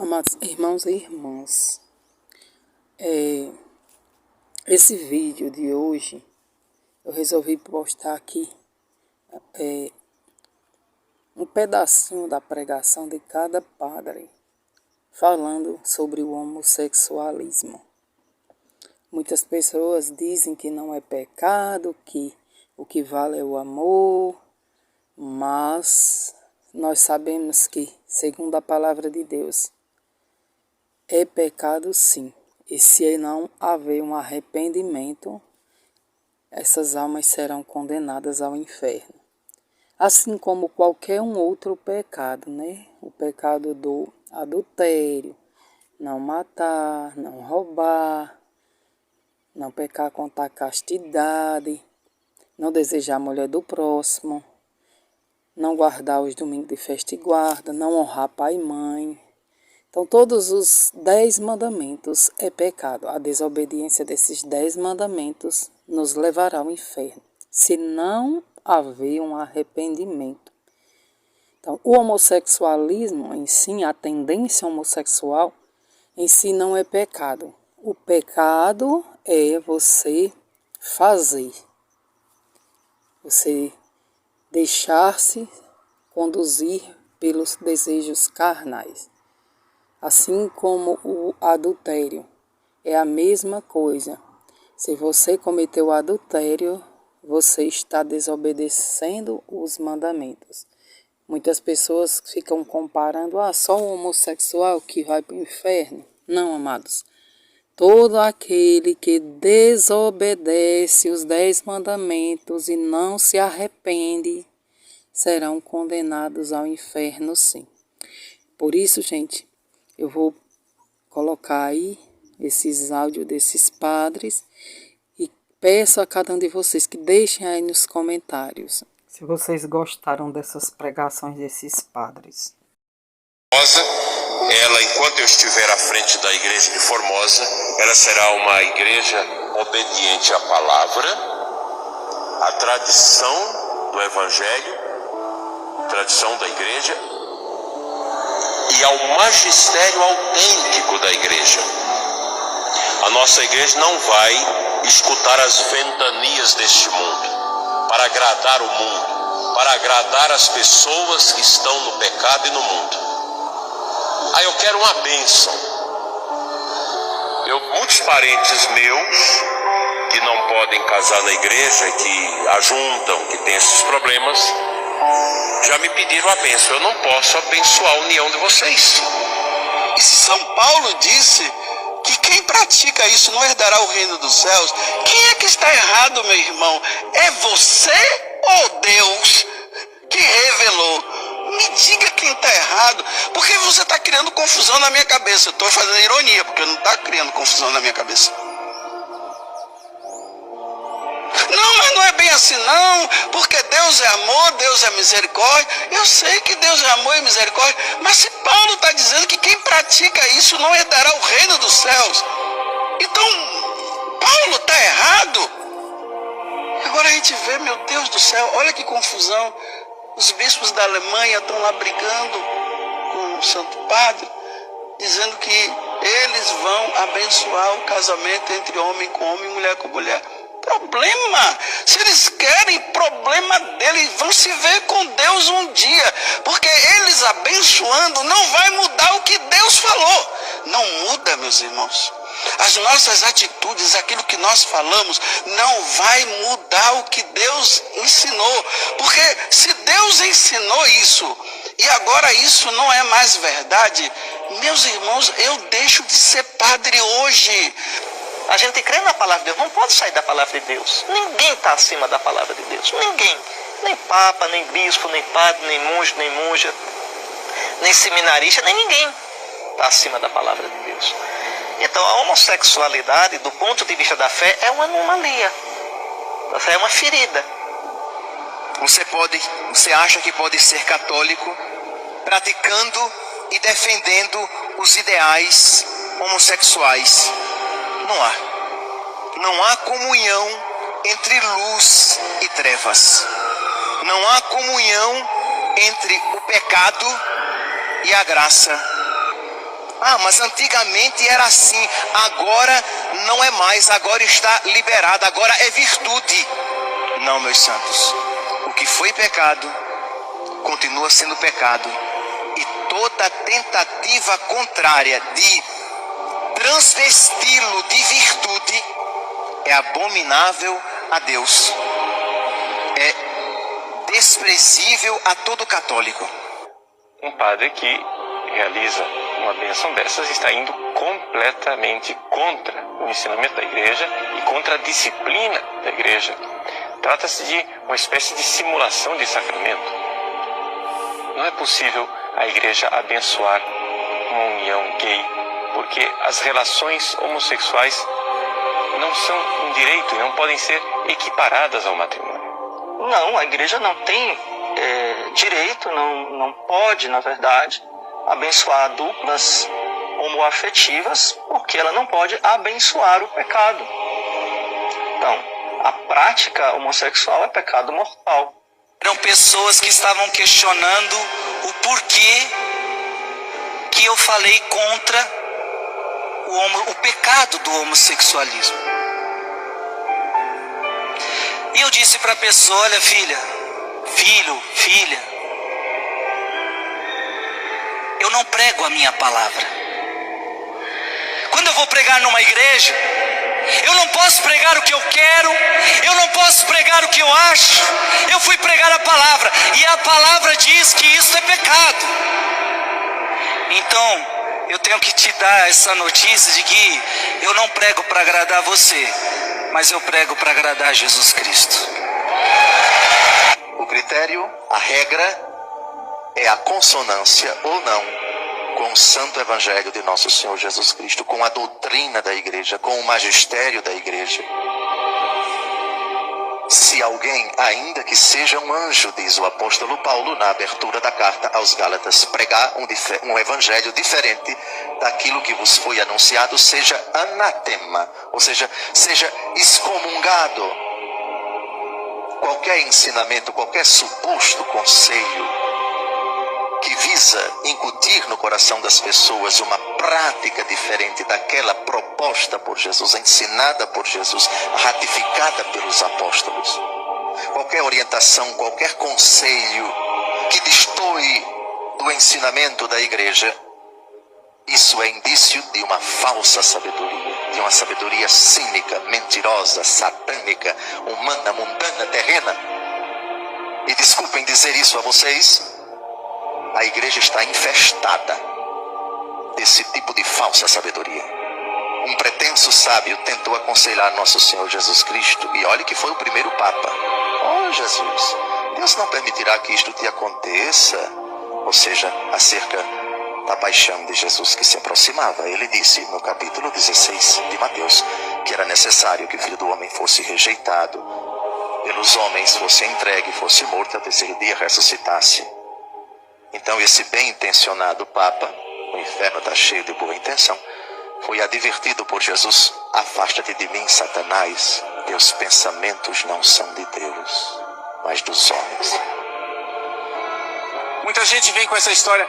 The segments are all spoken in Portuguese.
Amados irmãos e irmãs, esse vídeo de hoje eu resolvi postar aqui um pedacinho da pregação de cada padre falando sobre o homossexualismo. Muitas pessoas dizem que não é pecado, que o que vale é o amor, mas nós sabemos que, segundo a palavra de Deus, é pecado sim, e se não haver um arrependimento, essas almas serão condenadas ao inferno. Assim como qualquer um outro pecado, né? O pecado do adultério, não matar, não roubar, não pecar contra a castidade, não desejar a mulher do próximo, não guardar os domingos de festa e guarda, não honrar pai e mãe. Então, todos os 10 mandamentos é pecado. A desobediência desses 10 mandamentos nos levará ao inferno, se não haver um arrependimento. Então, o homossexualismo em si, a tendência homossexual em si não é pecado. O pecado é você fazer, você deixar-se conduzir pelos desejos carnais. Assim como o adultério, é a mesma coisa. Se você cometeu adultério, você está desobedecendo os mandamentos. Muitas pessoas ficam comparando, só o homossexual que vai para o inferno. Não, amados. Todo aquele que desobedece os 10 mandamentos e não se arrepende, serão condenados ao inferno, sim. Por isso, gente, eu vou colocar aí esses áudios desses padres e peço a cada um de vocês que deixem aí nos comentários se vocês gostaram dessas pregações desses padres. Ela, enquanto eu estiver à frente da igreja de Formosa, ela será uma igreja obediente à palavra, à tradição do evangelho, tradição da igreja, e ao magistério autêntico da igreja. A nossa igreja não vai escutar as ventanias deste mundo, para agradar o mundo, para agradar as pessoas que estão no pecado e no mundo. Eu quero uma bênção. Muitos parentes meus que não podem casar na igreja, que ajuntam, que têm esses problemas, já me pediram a bênção. Eu não posso abençoar a união de vocês. E se São Paulo disse que quem pratica isso não herdará o reino dos céus, quem é que está errado, meu irmão? É você ou Deus que revelou? Me diga quem está errado, porque você está criando confusão na minha cabeça. Eu estou fazendo ironia, porque não está criando confusão na minha cabeça. Não, mas não é bem assim não, porque Deus é amor, Deus é misericórdia. Eu sei que Deus é amor e misericórdia, mas se Paulo está dizendo que quem pratica isso não herdará o reino dos céus, então Paulo está errado. Agora a gente vê, meu Deus do céu, olha que confusão. Os bispos da Alemanha estão lá brigando com o Santo Padre, dizendo que eles vão abençoar o casamento entre homem com homem e mulher com mulher. Problema! Se eles querem, problema deles. Vão se ver com Deus um dia, porque eles abençoando não vai mudar o que Deus falou. Não muda, meus irmãos. As nossas atitudes, aquilo que nós falamos, não vai mudar o que Deus ensinou. Porque se Deus ensinou isso, e agora isso não é mais verdade, meus irmãos, eu deixo de ser padre hoje. A gente crê na palavra de Deus, não pode sair da palavra de Deus. Ninguém está acima da palavra de Deus. Ninguém. Nem papa, nem bispo, nem padre, nem monge, nem monja, nem seminarista, nem ninguém está acima da palavra de Deus. Então a homossexualidade, do ponto de vista da fé, é uma anomalia. É uma ferida. Você acha que pode ser católico praticando e defendendo os ideais homossexuais? Não há. Não há comunhão entre luz e trevas. Não há comunhão entre o pecado e a graça. Ah, mas antigamente era assim, agora não é mais, agora está liberado, agora é virtude. Não, meus santos, o que foi pecado continua sendo pecado, e toda tentativa contrária de transvesti-lo de virtude é abominável a Deus, é desprezível a todo católico. Um padre que realiza uma bênção dessas está indo completamente contra o ensinamento da igreja e contra a disciplina da igreja. Trata-se de uma espécie de simulação de sacramento. Não é possível a igreja abençoar uma união gay, porque as relações homossexuais não são um direito e não podem ser equiparadas ao matrimônio. Não, a igreja não tem direito, não pode, na verdade, abençoar duplas homoafetivas, porque ela não pode abençoar o pecado. Então, a prática homossexual é pecado mortal. Eram pessoas que estavam questionando o porquê que eu falei contra o pecado do homossexualismo. E eu disse para a pessoa: olha, filha, filho, filha, eu não prego a minha palavra. Quando eu vou pregar numa igreja, eu não posso pregar o que eu quero, eu não posso pregar o que eu acho. Eu fui pregar a palavra, e a palavra diz que isso é pecado. Então, eu tenho que te dar essa notícia de que eu não prego para agradar você, mas eu prego para agradar Jesus Cristo. O critério, a regra, é a consonância ou não com o Santo Evangelho de Nosso Senhor Jesus Cristo, com a doutrina da igreja, com o magistério da igreja. Se alguém, ainda que seja um anjo, diz o apóstolo Paulo na abertura da carta aos Gálatas, pregar um evangelho diferente daquilo que vos foi anunciado, seja anatema, ou seja excomungado. Qualquer ensinamento, qualquer suposto conselho que visa incutir no coração das pessoas uma prática diferente daquela proposta por Jesus, ensinada por Jesus, ratificada pelos apóstolos. Qualquer orientação, qualquer conselho que destoe do ensinamento da igreja, isso é indício de uma falsa sabedoria, de uma sabedoria cínica, mentirosa, satânica, humana, mundana, terrena. E desculpem dizer isso a vocês, a igreja está infestada desse tipo de falsa sabedoria. Um pretenso sábio tentou aconselhar Nosso Senhor Jesus Cristo, e olhe que foi o primeiro Papa. Oh Jesus, Deus não permitirá que isto te aconteça. Ou seja, acerca da paixão de Jesus que se aproximava. Ele disse no capítulo 16 de Mateus que era necessário que o Filho do Homem fosse rejeitado pelos homens, fosse entregue, fosse morto, ao terceiro dia ressuscitasse. Então esse bem-intencionado Papa, o inferno está cheio de boa intenção, foi advertido por Jesus: afasta-te de mim, Satanás, teus pensamentos não são de Deus, mas dos homens. Muita gente vem com essa história: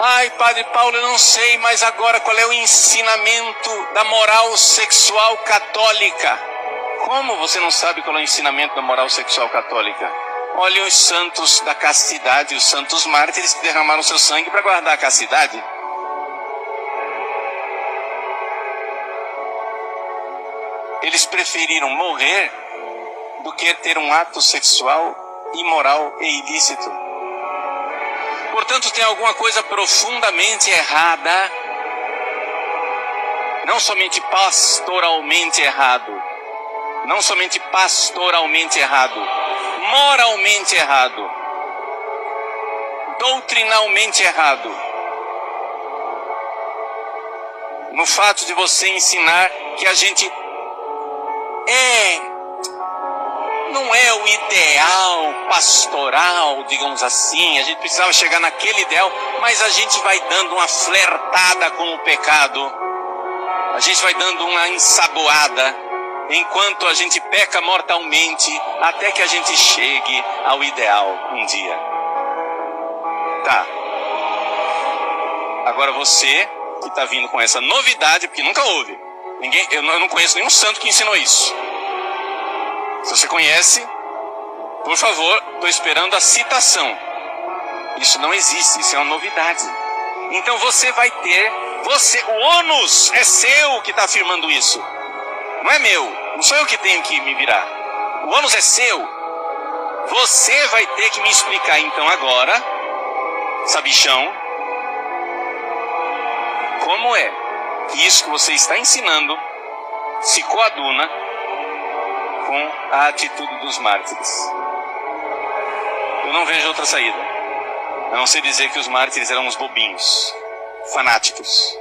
ai, Padre Paulo, eu não sei mais agora qual é o ensinamento da moral sexual católica. Como você não sabe qual é o ensinamento da moral sexual católica? Olhem os santos da castidade, os santos mártires que derramaram seu sangue para guardar a castidade. Eles preferiram morrer do que ter um ato sexual imoral e ilícito. Portanto, tem alguma coisa profundamente errada, não somente pastoralmente errado, não somente pastoralmente errado, moralmente errado, doutrinalmente errado, no fato de você ensinar que a gente não é o ideal pastoral, digamos assim. A gente precisava chegar naquele ideal, mas a gente vai dando uma flertada com o pecado, a gente vai dando uma ensaboada, enquanto a gente peca mortalmente, até que a gente chegue ao ideal um dia. Tá. Agora você que está vindo com essa novidade, porque nunca houve. Eu não conheço nenhum santo que ensinou isso. Se você conhece, por favor, estou esperando a citação. Isso não existe, isso é uma novidade. Então você vai ter, o ônus é seu que está afirmando isso. Não é meu, não sou eu que tenho que me virar. O ônus é seu. Você vai ter que me explicar então agora, sabichão, como é que isso que você está ensinando se coaduna com a atitude dos mártires. Eu não vejo outra saída, a não ser dizer que os mártires eram uns bobinhos, fanáticos.